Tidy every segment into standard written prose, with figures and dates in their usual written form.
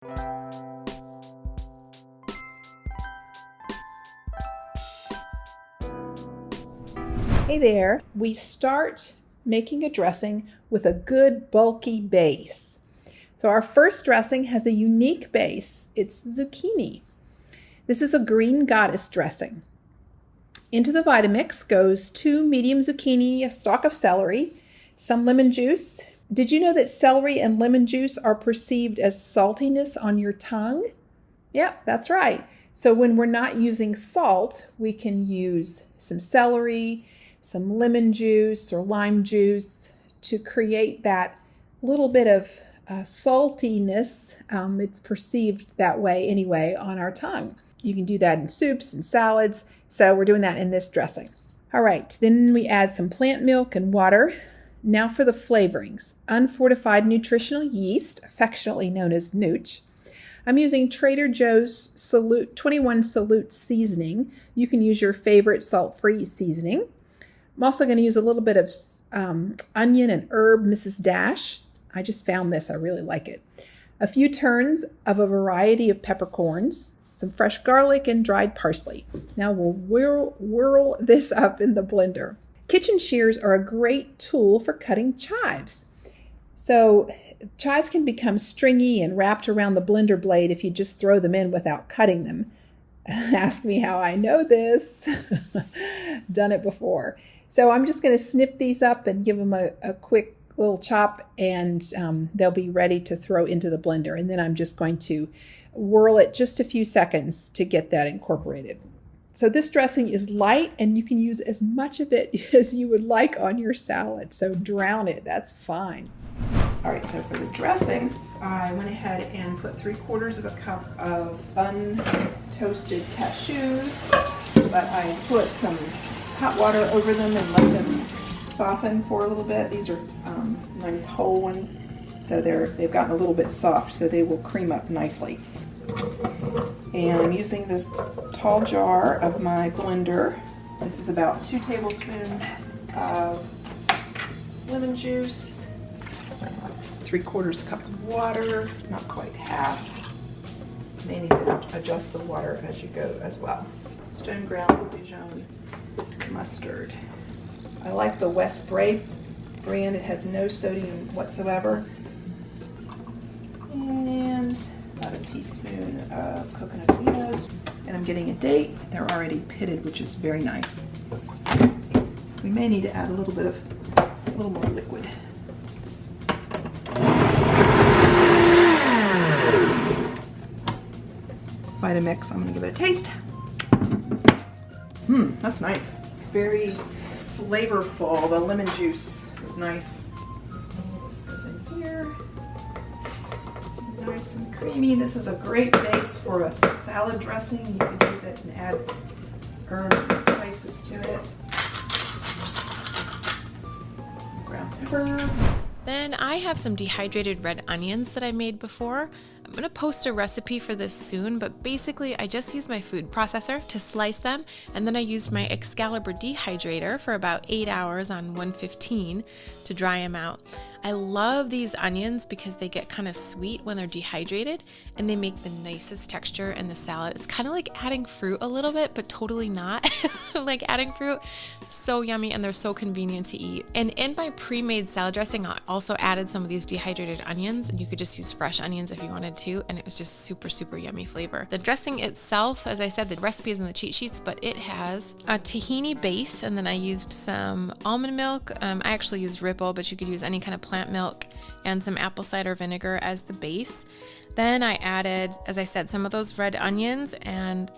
Hey there, we start making a dressing with a good bulky base. So our first dressing has a unique base. It's zucchini. This is a green goddess dressing. Into the Vitamix goes 2 medium zucchini, a stalk of celery, some lemon juice. Did you know that celery and lemon juice are perceived as saltiness on your tongue? Yep, that's right. So when we're not using salt, we can use some celery, some lemon juice or lime juice to create that little bit of saltiness. It's perceived that way anyway on our tongue. You can do that in soups and salads. So we're doing that in this dressing. All right, then we add some plant milk and water. Now for the flavorings. Unfortified nutritional yeast, affectionately known as Nooch. I'm using Trader Joe's 21 Salute seasoning. You can use your favorite salt-free seasoning. I'm also going to use a little bit of onion and herb Mrs. Dash. I just found this. I really like it. A few turns of a variety of peppercorns, some fresh garlic, and dried parsley. Now we'll whirl this up in the blender. Kitchen shears are a great tool for cutting chives. So chives can become stringy and wrapped around the blender blade if you just throw them in without cutting them. Ask me how I know this. Done it before. So I'm just going to snip these up and give them a quick little chop, and they'll be ready to throw into the blender. And then I'm just going to whirl it just a few seconds to get that incorporated. So this dressing is light, and you can use as much of it as you would like on your salad. So drown it, that's fine. All right, so for the dressing, I went ahead and put 3/4 of a cup of untoasted cashews, but I put some hot water over them and let them soften for a little bit. These are nice whole ones, so they've gotten a little bit soft, so they will cream up nicely. And I'm using this tall jar of my blender. This is about 2 tablespoons of lemon juice, 3/4 cup of water, not quite half. You may need to adjust the water as you go as well. Stone ground Dijon mustard. I like the West Bray brand. It has no sodium whatsoever. And about a teaspoon of coconut aminos. And I'm getting a date. They're already pitted, which is very nice. We may need to add a little more liquid. Vitamix, I'm gonna give it a taste. That's nice. It's very flavorful. The lemon juice is nice. This goes in here. Nice and creamy. This is a great base for a salad dressing. You can use it and add herbs and spices to it. Some ground pepper. Then I have some dehydrated red onions that I made before. I'm gonna post a recipe for this soon, but basically I just used my food processor to slice them, and then I used my Excalibur dehydrator for about 8 hours on 115 to dry them out. I love these onions because they get kind of sweet when they're dehydrated, and they make the nicest texture in the salad. It's kind of like adding fruit a little bit, but totally not like adding fruit. So yummy, and they're so convenient to eat. And in my pre-made salad dressing, I also added some of these dehydrated onions, and you could just use fresh onions if you wanted to, and it was just super, super yummy flavor. The dressing itself, as I said, the recipe is in the cheat sheets, but it has a tahini base, and then I used some almond milk. I actually used Ripple, but you could use any kind of plant milk, and some apple cider vinegar as the base. Then I added, as I said, some of those red onions, and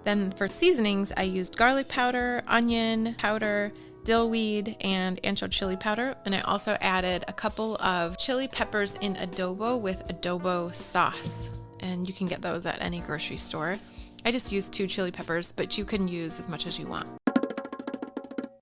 then for seasonings, I used garlic powder, onion powder, dill weed, and ancho chili powder. And I also added a couple of chili peppers in adobo with adobo sauce. And you can get those at any grocery store. I just used 2 chili peppers, but you can use as much as you want.